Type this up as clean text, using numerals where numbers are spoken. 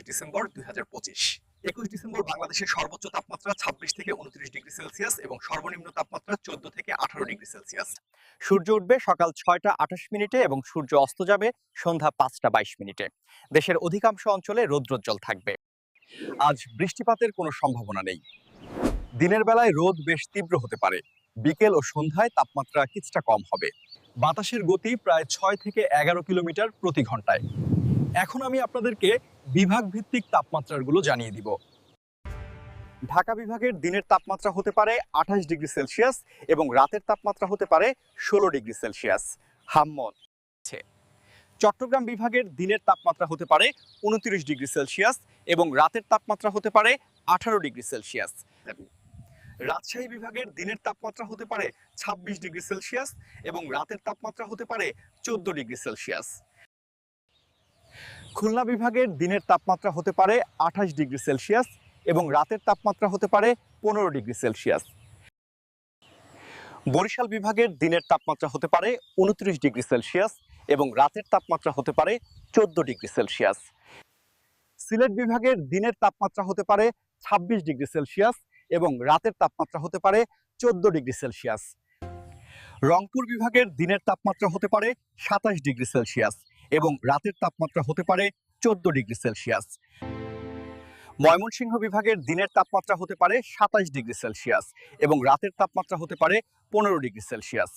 December ২০২৫। ২১ December বাংলাদেশের সর্বোচ্চ তাপমাত্রা ২৬ থেকে ২৯ ডিগ্রি সেলসিয়াস এবং সর্বনিম্ন তাপমাত্রা ১৪ থেকে ১৮ ডিগ্রি সেলসিয়াস। সূর্য উঠবে সকাল ৬টা ২৮ এবং সূর্য অস্ত যাবে সন্ধ্যা ৫টা ২২। দেশের অধিকাংশ অঞ্চলে রৌদ্রোজ্জ্বল থাকবে। আজ বৃষ্টিপাতের কোনো সম্ভাবনা নেই। দিনের বেলায় রোদ বেশ তীব্র হতে পারে। বিকেল ও সন্ধ্যায় তাপমাত্রা কিছুটা কম হবে। বাতাসের গতি প্রায় ৬ থেকে ১১ কিলোমিটার প্রতি ঘন্টায়। এখন আমি আপনাদেরকে বিভাগ ভিত্তিক তাপমাত্রাগুলো জানিয়ে দিব। ঢাকা বিভাগের দিনের তাপমাত্রা হতে পারে ২৮ ডিগ্রি সেলসিয়াস এবং রাতের তাপমাত্রা হতে পারে ১৬ ডিগ্রি সেলসিয়াস। হাম্মন। চট্টগ্রাম বিভাগের দিনের তাপমাত্রা হতে পারে ২৯ ডিগ্রি সেলসিয়াস এবং রাতের তাপমাত্রা হতে পারে ১৮ ডিগ্রি সেলসিয়াস। রাজশাহী বিভাগের দিনের তাপমাত্রা হতে পারে ২৬ ডিগ্রি সেলসিয়াস এবং রাতের তাপমাত্রা হতে পারে ১৪ ডিগ্রি সেলসিয়াস। খুলনা বিভাগের দিনের তাপমাত্রা হতে পারে ২৮ ডিগ্রি সেলসিয়াস এবং রাতের তাপমাত্রা হতে পারে ১৫ ডিগ্রি সেলসিয়াস। বরিশাল বিভাগের দিনের তাপমাত্রা হতে পারে ২৯ ডিগ্রি সেলসিয়াস এবং রাতের তাপমাত্রা হতে পারে ১৪ ডিগ্রি সেলসিয়াস। সিলেট বিভাগের দিনের তাপমাত্রা হতে পারে ২৬ ডিগ্রি সেলসিয়াস এবং রাতের তাপমাত্রা হতে পারে ১৪ ডিগ্রি সেলসিয়াস। রংপুর বিভাগের দিনের তাপমাত্রা হতে পারে ২৭ ডিগ্রি সেলসিয়াস এবং রাতের তাপমাত্রা হতে পারে ১৪ ডিগ্রি সেলসিয়াস। ময়মনসিংহ বিভাগের দিনের তাপমাত্রা হতে পারে ২৭ ডিগ্রি সেলসিয়াস এবং রাতের তাপমাত্রা হতে পারে ১৫ ডিগ্রি সেলসিয়াস।